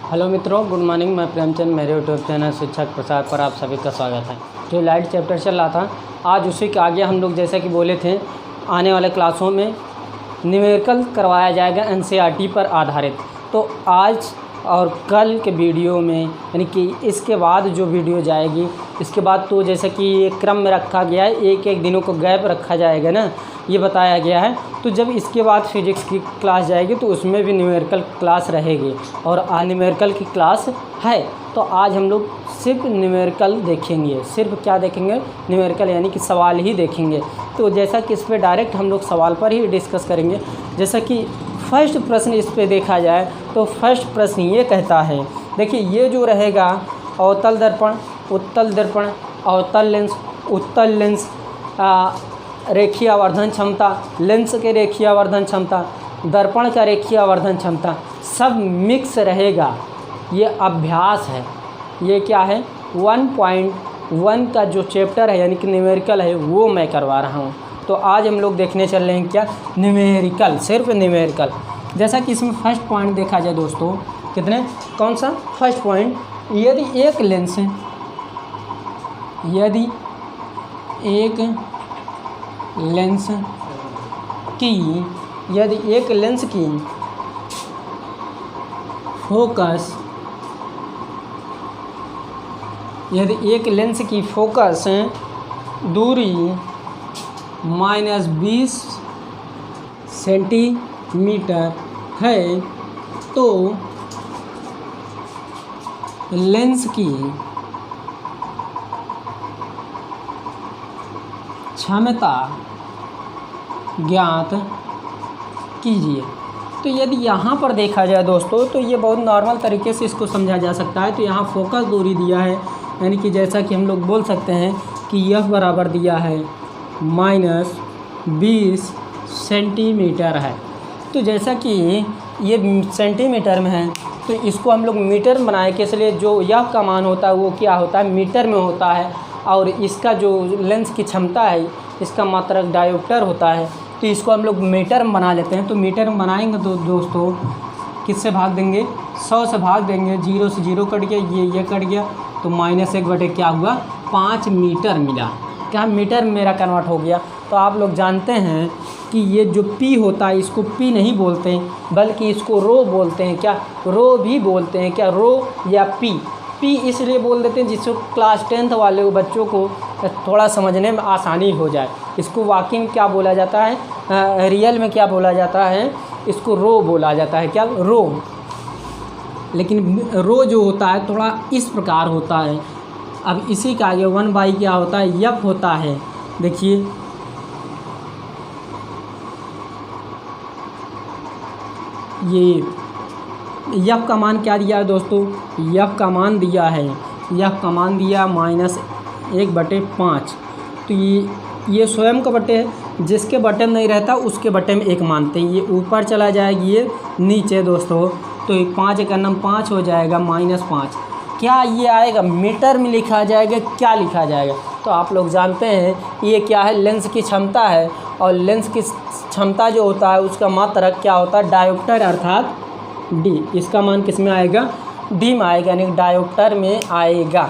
Hello मित्रों, good morning. मैं प्रेमचंद, मेरे यूट्यूब चैनल शिक्षक प्रसाद पर आप सभी का स्वागत है। जो लाइट चैप्टर चल रहा था, आज उसी के आगे हम लोग जैसा कि बोले थे, आने वाले क्लासों में न्यूमेरिकल करवाया जाएगा एनसीईआरटी पर आधारित। तो आज और कल के वीडियो में, यानी कि इसके बाद जो वीडियो जाएगी, इसके बाद तो जैसे कि ये क्रम में रखा गया है, एक एक दिनों को गैप रखा जाएगा ना, ये बताया गया है। तो जब इसके बाद फिजिक्स की क्लास जाएगी तो उसमें भी न्यूमेरिकल क्लास रहेगी और न्यूमेरिकल की क्लास है। तो आज हम लोग सिर्फ न्यूमेरिकल देखेंगे। सिर्फ क्या देखेंगे? न्यूमेरिकल, यानी कि सवाल ही देखेंगे। तो जैसा कि इस पर डायरेक्ट हम लोग सवाल पर ही डिस्कस करेंगे। जैसा कि फर्स्ट प्रश्न इस पे देखा जाए तो फर्स्ट प्रश्न ये कहता है, देखिए ये जो रहेगा अवतल दर्पण, उत्तल दर्पण, अवतल लेंस, उत्तल लेंस, रेखीय आवर्धन क्षमता, लेंस के रेखीय आवर्धन क्षमता, दर्पण का रेखीय आवर्धन क्षमता, सब मिक्स रहेगा। ये अभ्यास है। ये क्या है? 1.1 का जो चैप्टर है, यानी कि न्यूमेरिकल है, वो मैं करवा रहा हूँ। तो आज हम लोग देखने चल रहे हैं क्या? न्यूमेरिकल, सिर्फ न्यूमेरिकल। जैसा कि इसमें फर्स्ट पॉइंट देखा जाए दोस्तों, कितने, कौन सा फर्स्ट पॉइंट? यदि एक लेंस की फोकस दूरी -20 सेंटीमीटर है, तो लेंस की क्षमता ज्ञात कीजिए। तो यदि यहाँ पर देखा जाए दोस्तों, तो ये बहुत नॉर्मल तरीके से इसको समझा जा सकता है। तो यहाँ फोकस दूरी दिया है, यानी कि जैसा कि हम लोग बोल सकते हैं कि यह बराबर दिया है -20 सेंटीमीटर है। तो जैसा कि ये सेंटीमीटर में है, तो इसको हम लोग मीटर में बनाए के, इसलिए जो यह का मान होता है वो क्या होता है? मीटर में होता है। और इसका जो लेंस की क्षमता है, इसका मात्रक डायोप्टर होता है। तो इसको हम लोग मीटर में बना लेते हैं। तो मीटर में बनाएंगे तो दोस्तों किससे भाग देंगे? 100 से भाग देंगे। 0 से 0 कट गया, ये कट गया, तो -1 क्या हुआ? 5 मीटर मिला। क्या मीटर में मेरा कन्वर्ट हो गया? तो आप लोग जानते हैं कि ये जो पी होता है, इसको पी नहीं बोलते हैं, बल्कि इसको रो बोलते हैं। क्या? रो भी बोलते हैं। क्या? रो या पी। पी इसलिए बोल देते हैं जिससे क्लास 10th वाले बच्चों को थोड़ा समझने में आसानी हो जाए। इसको वाकई में क्या बोला जाता है? रियल में क्या बोला जाता है? इसको रो बोला जाता है। क्या? रो। लेकिन रो जो होता है थोड़ा इस प्रकार होता है। अब इसी का आगे 1/, क्या होता है? यफ होता है। देखिए ये यफ का मान क्या दिया है दोस्तों? यफ का मान दिया है, यफ का मान दिया -1/5। तो ये स्वयं का बटे है। जिसके बटे में नहीं रहता उसके बटे में 1 मानते हैं। ये ऊपर चला जाएगी, ये नीचे दोस्तों। तो 5 का नम 5 हो जाएगा, -5। क्या ये आएगा? मीटर में लिखा जाएगा, क्या लिखा जाएगा? तो आप लोग जानते हैं ये क्या है? लेंस की क्षमता है। और लेंस की क्षमता जो होता है उसका मात्रक क्या होता है? डायोप्टर, अर्थात डी। इसका मान किस में आएगा? डी में आएगा, यानी डायोप्टर में आएगा।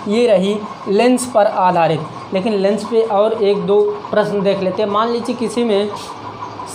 ये रही लेंस पर आधारित। लेकिन लेंस पे और 1-2 प्रश्न देख लेते हैं। मान लीजिए किसी में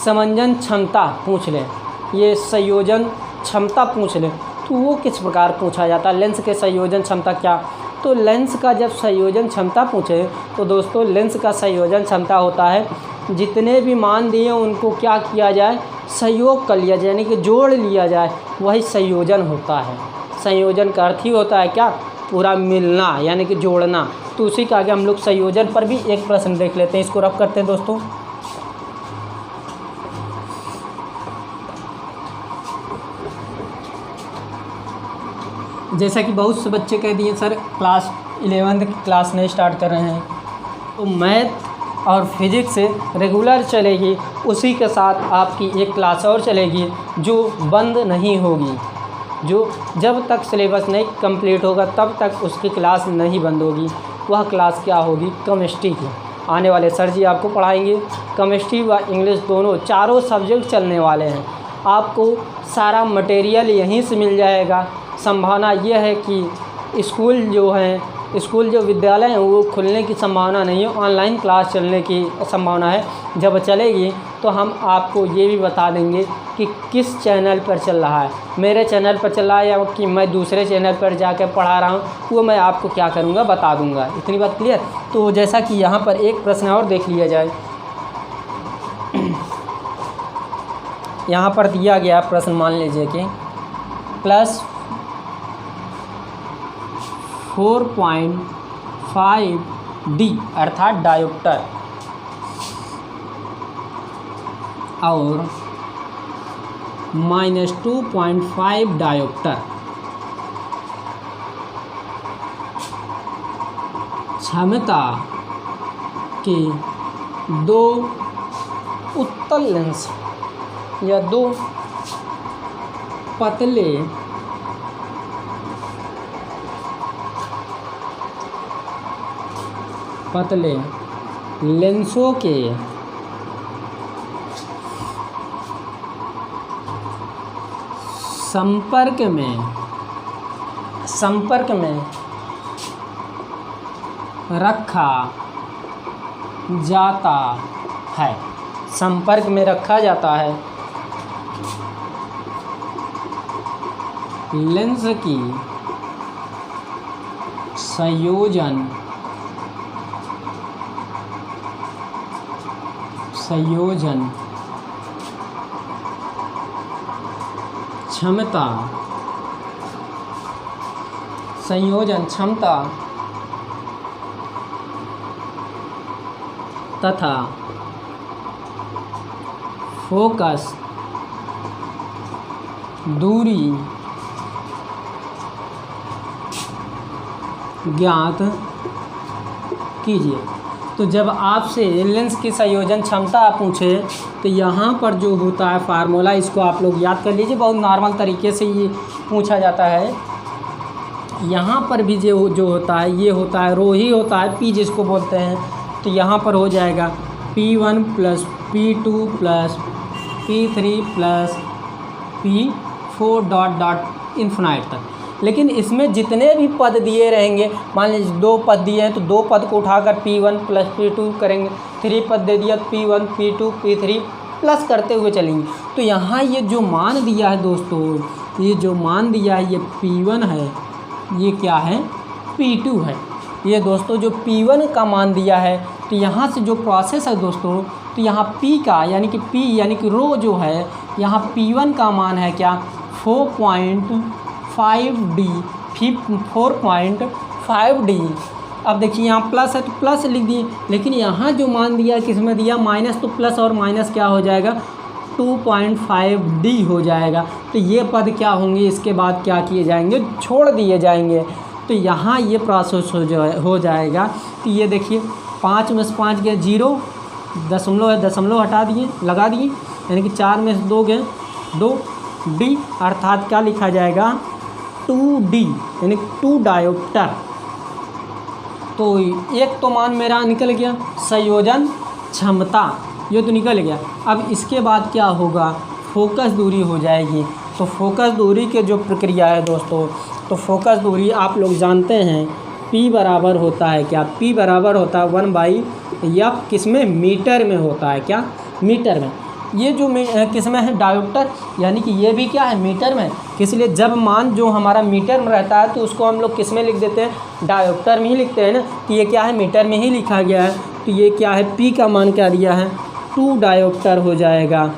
समंजन क्षमता पूछ लें, ये संयोजन क्षमता पूछ लें, तो वो किस प्रकार पूछा जाता है? लेंस के संयोजन क्षमता क्या? तो लेंस का जब संयोजन क्षमता पूछे तो दोस्तों लेंस का संयोजन क्षमता होता है, जितने भी मान दिए उनको क्या किया जाए? संयोग कर लिया जाए, यानी कि जोड़ लिया जाए, वही संयोजन होता है। संयोजन का अर्थ ही होता है क्या? पूरा मिलना, यानी कि जोड़ना। तो उसी के आगे हम लोग संयोजन पर भी एक प्रश्न देख लेते हैं। इसको रफ करते हैं दोस्तों। जैसा कि बहुत से बच्चे कह दिए सर क्लास 11th की क्लास नहीं स्टार्ट कर रहे हैं, तो मैथ और फिजिक्स रेगुलर चलेगी। उसी के साथ आपकी एक क्लास और चलेगी जो बंद नहीं होगी। जो जब तक सिलेबस नहीं कंप्लीट होगा तब तक उसकी क्लास नहीं बंद होगी। वह क्लास क्या होगी? केमिस्ट्री की। आने वाले सर जी आपको पढ़ाएंगे केमिस्ट्री व इंग्लिश, दोनों चारों सब्जेक्ट चलने वाले हैं। आपको सारा मटेरियल यहीं से मिल जाएगा, संभावना ये है कि स्कूल जो विद्यालय हैं वो खुलने की संभावना नहीं है, ऑनलाइन क्लास चलने की संभावना है। जब चलेगी तो हम आपको ये भी बता देंगे कि किस चैनल पर चल रहा है, मेरे चैनल पर चल रहा है या कि मैं दूसरे चैनल पर जाकर पढ़ा रहा हूँ, वो मैं आपको क्या करूँगा बता दूँगा। इतनी बात क्लियर। तो जैसा कि यहाँ पर एक प्रश्न और देख लिया जाए। यहाँ पर दिया गया प्रश्न, मान लीजिए कि +4.5D अर्थात डायोप्टर और -2.5 डायोप्टर क्षमता के दो उत्तल लेंस या दो पतले लेंसों के संपर्क में रखा जाता है, संपर्क में रखा जाता है। लेंस की संयोजन क्षमता तथा फोकस दूरी ज्ञात कीजिए। तो जब आपसे लेंस की संयोजन क्षमता पूछे तो यहाँ पर जो होता है फार्मूला, इसको आप लोग याद कर लीजिए, बहुत नॉर्मल तरीके से ये पूछा जाता है। यहाँ पर भी जो होता है ये होता है रो ही होता है, P जिसको बोलते हैं। तो यहाँ पर हो जाएगा P1 + P2 + P3 + P4 infinite तक। लेकिन इसमें जितने भी पद दिए रहेंगे, मान लीजिए 2 पद दिए हैं तो 2 पद को उठाकर P1 + P2 करेंगे, 3 पद दे दिया P1 P2 P3 प्लस करते हुए चलेंगे। तो यहाँ ये जो मान दिया है दोस्तों, ये जो मान दिया है ये P1 है, ये क्या है P2 है। ये दोस्तों जो P1 का मान दिया है, तो यहाँ से जो प्रोसेस है दोस्तों, तो यहाँ P का यानी कि रो जो है, यहाँ P1 का मान है क्या 4.5D 4.5D। अब देखिए यहाँ प्लस है तो प्लस लिख दिए, लेकिन यहाँ जो मान दिया किस में दिया माइनस, तो प्लस और माइनस क्या हो जाएगा 2.5D हो जाएगा। तो ये पद क्या होंगे, इसके बाद क्या किए जाएंगे, छोड़ दिए जाएंगे। तो यहाँ ये प्रोसेस हो जाएगा। तो ये देखिए 5 में से 5 गए 0, दशमलव है दशमलव हटा दिए लगा दिए, यानी कि 4 में से 2 गए 2D अर्थात क्या लिखा जाएगा 2D यानी 2 डायोप्टर। तो एक तो मान मेरा निकल गया संयोजन क्षमता, ये तो निकल गया। अब इसके बाद क्या होगा, फोकस दूरी हो जाएगी। तो फोकस दूरी के जो प्रक्रिया है दोस्तों, तो फोकस दूरी आप लोग जानते हैं P बराबर होता है क्या, P बराबर होता है 1/f, किस में मीटर में होता है क्या, मीटर में। ये जो किस में है डायोप्टर, यानी कि ये भी क्या है मीटर में। इसलिए जब मान जो हमारा मीटर में रहता है तो उसको हम लोग किस में लिख देते हैं, डायोप्टर में ही लिखते हैं ना। तो ये क्या है मीटर में ही लिखा गया है। तो ये क्या है P का मान क्या दिया है 2 डायोप्टर हो जाएगा,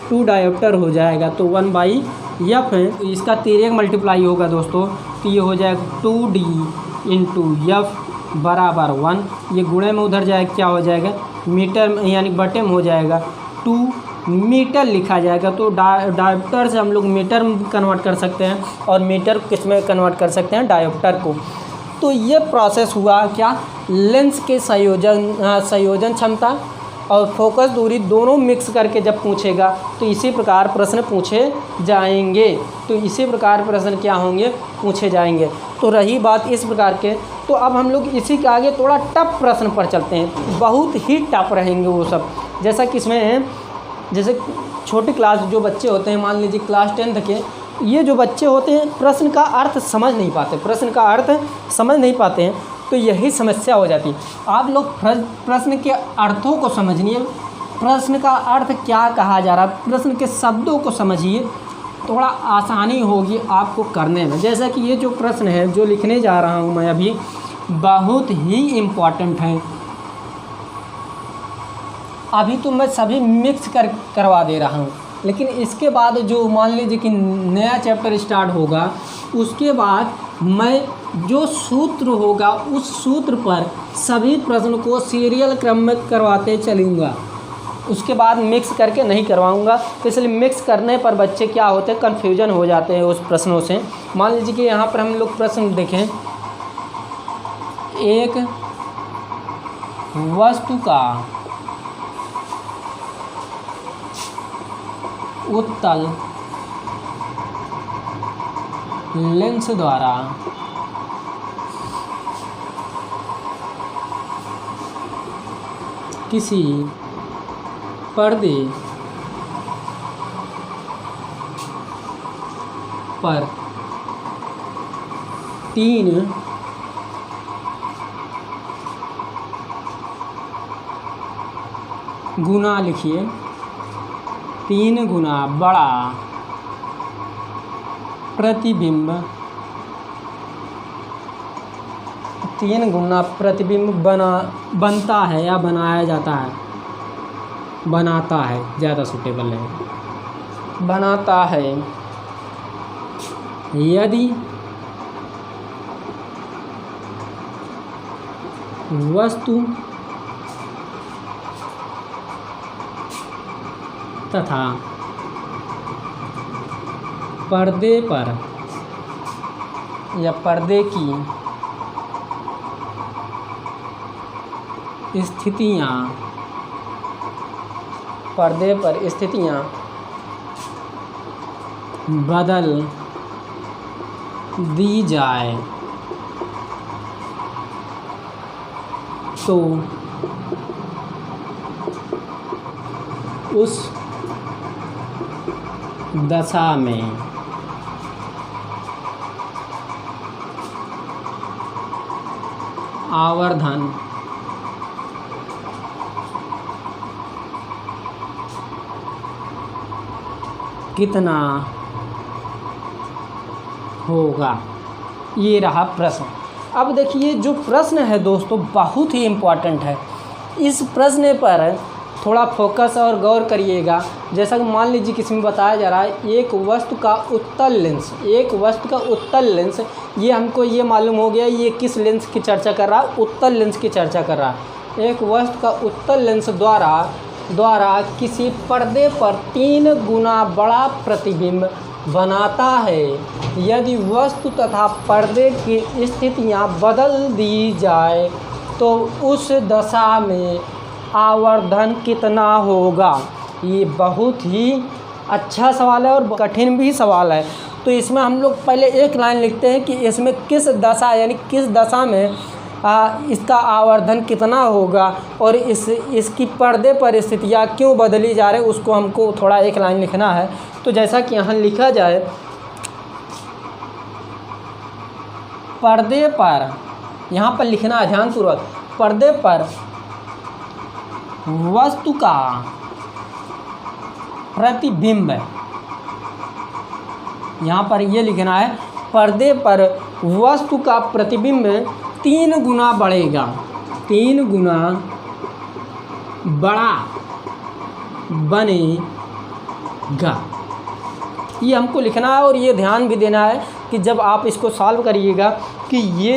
2 डायोप्टर हो जाएगा। तो 1/f है, तो इसका 3 मल्टीप्लाई होगा दोस्तों। तो ये हो जाएगा 2D × f बराबर 1। ये गुणे में उधर जाएगा क्या हो जाएगा मीटर में, यानी बटे में हो जाएगा 2 मीटर लिखा जाएगा। तो डायोप्टर से हम लोग मीटर में कन्वर्ट कर सकते हैं और मीटर किस में कन्वर्ट कर सकते हैं, डायोप्टर को। तो ये प्रोसेस हुआ क्या, लेंस के संयोजन क्षमता और फोकस दूरी दोनों मिक्स करके जब पूछेगा तो इसी प्रकार प्रश्न पूछे जाएंगे। तो इसी प्रकार प्रश्न क्या होंगे, पूछे जाएंगे। तो रही बात इस प्रकार के। तो अब हम लोग इसी के आगे थोड़ा टफ प्रश्न पर चलते हैं, बहुत ही टफ रहेंगे वो सब। जैसा कि इसमें जैसे छोटी क्लास जो बच्चे होते हैं, मान लीजिए क्लास 10th के, ये जो बच्चे होते हैं प्रश्न का अर्थ समझ नहीं पाते, प्रश्न का अर्थ समझ नहीं पाते हैं, तो यही समस्या हो जाती है। आप लोग प्रश्न के अर्थों को समझिए, प्रश्न का अर्थ क्या कहा जा रहा है, प्रश्न के शब्दों को समझिए, थोड़ा आसानी होगी आपको करने में। जैसा कि ये जो प्रश्न है जो लिखने जा रहा हूँ मैं अभी, बहुत ही इम्पॉर्टेंट है। अभी तो मैं सभी मिक्स करवा दे रहा हूँ, लेकिन इसके बाद जो मान लीजिए कि नया चैप्टर स्टार्ट होगा, उसके बाद मैं जो सूत्र होगा उस सूत्र पर सभी प्रश्न को सीरियल क्रम में करवाते चलूँगा, उसके बाद मिक्स करके नहीं करवाऊँगा। तो इसलिए मिक्स करने पर बच्चे क्या होते हैं, कन्फ्यूजन हो जाते हैं उस प्रश्नों से। मान लीजिए कि यहाँ पर हम लोग प्रश्न देखें, एक वस्तु का उत्तल लेंस द्वारा किसी पर्दे पर 3 गुना लिखिए, 3 गुना बड़ा प्रतिबिंब, 3 गुना प्रतिबिंब बनता है या बनाया जाता है, बनाता है ज़्यादा सूटेबल है, बनाता है यदि वस्तु तथा पर्दे पर या पर्दे की स्थितियाँ, पर्दे पर स्थितियाँ बदल दी जाए तो उस दशा में आवर्धन कितना होगा। ये रहा प्रश्न। अब देखिए जो प्रश्न है दोस्तों बहुत ही इम्पोर्टेंट है, इस प्रश्न पर थोड़ा फोकस और गौर करिएगा। जैसा कि मान लीजिए कि इसमें बताया जा रहा है एक वस्तु का उत्तल लेंस, एक वस्तु का उत्तल लेंस, ये हमको ये मालूम हो गया ये किस लेंस की चर्चा कर रहा है, उत्तल लेंस की चर्चा कर रहा है। एक वस्तु का उत्तल लेंस द्वारा किसी पर्दे पर 3 गुना बड़ा प्रतिबिंब बनाता है यदि वस्तु तथा पर्दे की स्थितियां बदल दी जाए तो उस दशा में आवर्धन कितना होगा। ये बहुत ही अच्छा सवाल है और कठिन भी सवाल है। तो इसमें हम लोग पहले एक लाइन लिखते हैं कि इसमें किस दशा यानी किस दशा में इसका आवर्धन कितना होगा और इसकी पर्दे पर स्थितियाँ क्यों बदली जा रही, उसको हमको थोड़ा एक लाइन लिखना है। तो जैसा कि यहाँ लिखा जाए, पर्दे पर, यहाँ पर लिखना है ध्यानपूर्वक, पर्दे पर वस्तु का प्रतिबिंब, यहाँ पर ये लिखना है पर्दे पर वस्तु का प्रतिबिंब 3 गुना बढ़ेगा, 3 गुना बड़ा बनेगा। ये हमको लिखना है और ये ध्यान भी देना है कि जब आप इसको सॉल्व करिएगा कि ये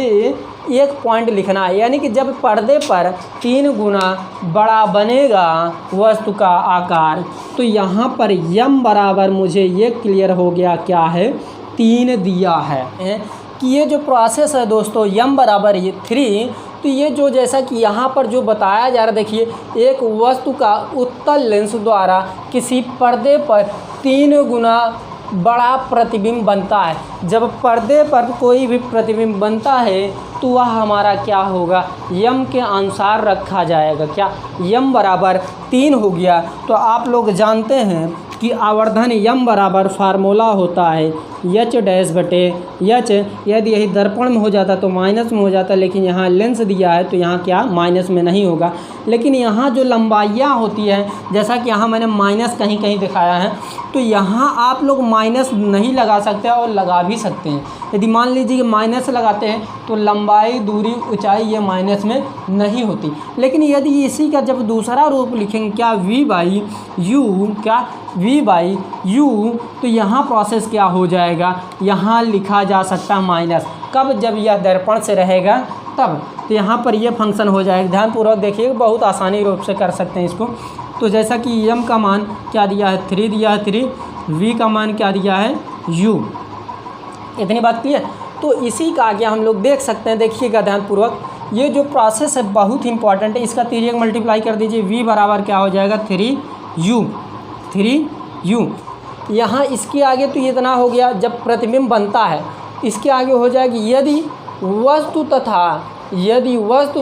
एक पॉइंट लिखना है, यानी कि जब पर्दे पर 3 गुना बड़ा बनेगा वस्तु का आकार, तो यहाँ पर यम बराबर मुझे ये क्लियर हो गया क्या है, 3 दिया है कि ये जो प्रोसेस है दोस्तों यम बराबर ये 3। तो ये जो जैसा कि यहाँ पर जो बताया जा रहा है, देखिए एक वस्तु का उत्तल लेंस द्वारा किसी पर्दे पर 3 गुना बड़ा प्रतिबिंब बनता है। जब पर्दे पर कोई भी प्रतिबिंब बनता है तो वह हमारा क्या होगा, यम के अनुसार रखा जाएगा। क्या यम बराबर 3 हो गया। तो आप लोग जानते हैं कि आवर्धन यम बराबर फार्मूला होता है एच डैश बटे एच। यदि यही दर्पण में हो जाता तो माइनस में हो जाता, लेकिन यहाँ लेंस दिया है तो यहाँ क्या माइनस में नहीं होगा। लेकिन यहाँ जो लंबाइयाँ होती है, जैसा कि यहाँ मैंने माइनस कहीं कहीं दिखाया है, तो यहाँ आप लोग माइनस नहीं लगा सकते और लगा भी सकते हैं। यदि मान लीजिए कि माइनस लगाते हैं तो लंबाई, दूरी, ऊंचाई ये माइनस में नहीं होती। लेकिन यदि इसी का जब दूसरा रूप लिखेंगे क्या v बाई यू, क्या v बाई यू, तो यहाँ प्रोसेस क्या हो जाएगा, यहाँ लिखा जा सकता है माइनस। कब? जब यह दर्पण से रहेगा तब। तो यहाँ पर यह फंक्शन हो जाएगा। ध्यानपूर्वक देखिए, बहुत आसानी रूप से कर सकते हैं इसको। तो जैसा कि m का मान क्या दिया है 3 दिया है 3, v का मान क्या दिया है u। इतनी बात क्लियर। तो इसी का आगे हम लोग देख सकते हैं, देखिएगा ध्यानपूर्वक। ये जो प्रोसेस है बहुत ही इंपॉर्टेंट है। इसका तिर्यक मल्टीप्लाई कर दीजिए, v बराबर क्या हो जाएगा 3u, 3u। यहाँ इसके आगे तो इतना हो गया जब प्रतिबिंब बनता है। इसके आगे हो जाएगी यदि वस्तु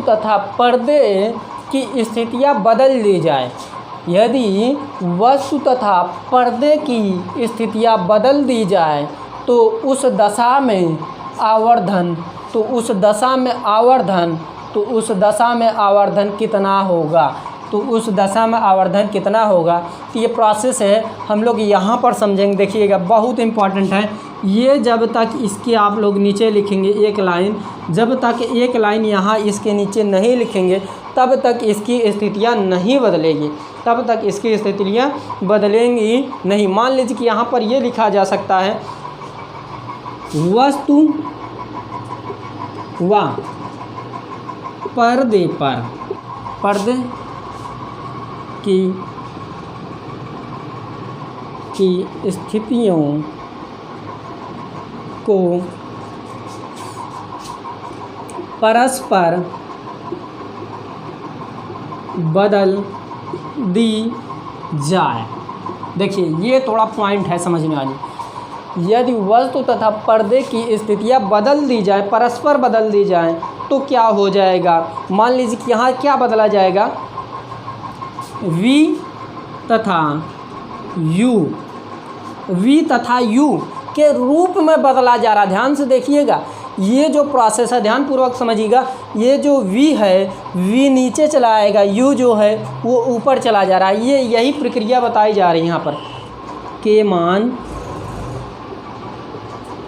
तथा पर्दे की स्थितियाँ बदल दी जाए। यदि वस्तु तथा पर्दे की स्थितियाँ बदल दी जाए तो उस दशा में आवर्धन कितना होगा। तो ये प्रोसेस है, हम लोग यहाँ पर समझेंगे। देखिएगा बहुत इंपॉर्टेंट है ये। जब तक इसके आप लोग नीचे लिखेंगे एक लाइन, जब तक एक लाइन यहाँ इसके नीचे नहीं लिखेंगे तब तक इसकी स्थितियाँ नहीं बदलेगी, तब तक इसकी स्थितियाँ बदलेंगी नहीं। मान लीजिए कि यहाँ पर ये लिखा जा सकता है वस्तु व पर्दे पर, पर्दे की स्थितियों को परस्पर बदल दी जाए। देखिए ये थोड़ा पॉइंट है समझने वाली। यदि वस्तु तथा पर्दे की स्थितियाँ बदल दी जाए, परस्पर बदल दी जाए, तो क्या हो जाएगा। मान लीजिए कि यहाँ क्या बदला जाएगा, v तथा u के रूप में बदला जा रहा है। ध्यान से देखिएगा, ये जो प्रोसेस है ध्यानपूर्वक समझिएगा। ये जो v है, v नीचे चला आएगा, u जो है वो ऊपर चला जा रहा है। ये यही प्रक्रिया बताई जा रही है यहाँ पर। के मान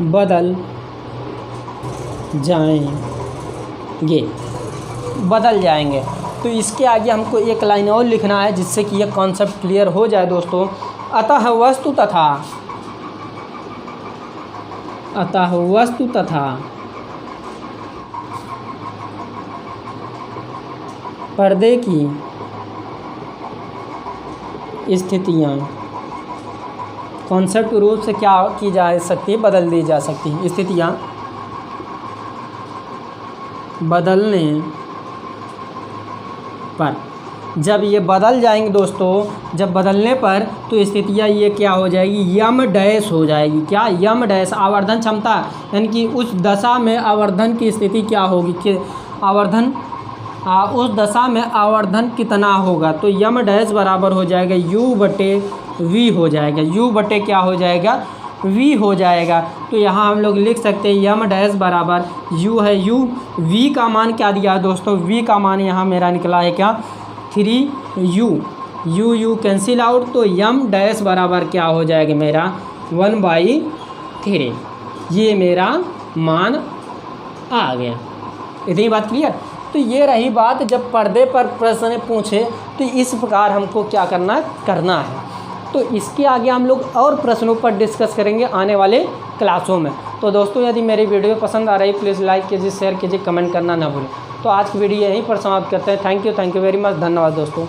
बदल जाएंगे। तो इसके आगे हमको एक लाइन और लिखना है जिससे कि यह कॉन्सेप्ट क्लियर हो जाए दोस्तों। अतः वस्तु तथा पर्दे की स्थितियाँ कॉन्सेप्ट रूप से क्या की जा सकती है, बदल दी जा सकती है। स्थितियाँ बदलने पर, जब ये बदल जाएंगे दोस्तों, जब बदलने पर तो स्थितियाँ ये क्या हो जाएगी, यम डैश हो जाएगी। क्या? यम डैश। आवर्धन क्षमता यानी कि उस दशा में आवर्धन की स्थिति क्या होगी कि आवर्धन उस दशा में आवर्धन कितना होगा। तो यम डैश बराबर हो जाएगा u बटे v हो जाएगा। u बटे क्या हो जाएगा, v हो जाएगा। तो यहाँ हम लोग लिख सकते हैं यम डैश बराबर u है u। v का मान क्या दिया है दोस्तों, v का मान यहाँ मेरा निकला है क्या 3u। u कैंसिल आउट, तो यम डैश बराबर क्या हो जाएगा मेरा 1/3। ये मेरा मान आ गया। इतनी बात क्लियर। तो ये रही बात, जब पर्दे पर प्रश्न पूछे तो इस प्रकार हमको क्या करना है। तो इसके आगे हम लोग और प्रश्नों पर डिस्कस करेंगे आने वाले क्लासों में। तो दोस्तों यदि मेरी वीडियो पसंद आ रही प्लीज़ लाइक कीजिए, शेयर कीजिए, कमेंट करना ना भूलें। तो आज की वीडियो यहीं पर समाप्त करते हैं। Thank you very much. धन्यवाद दोस्तों।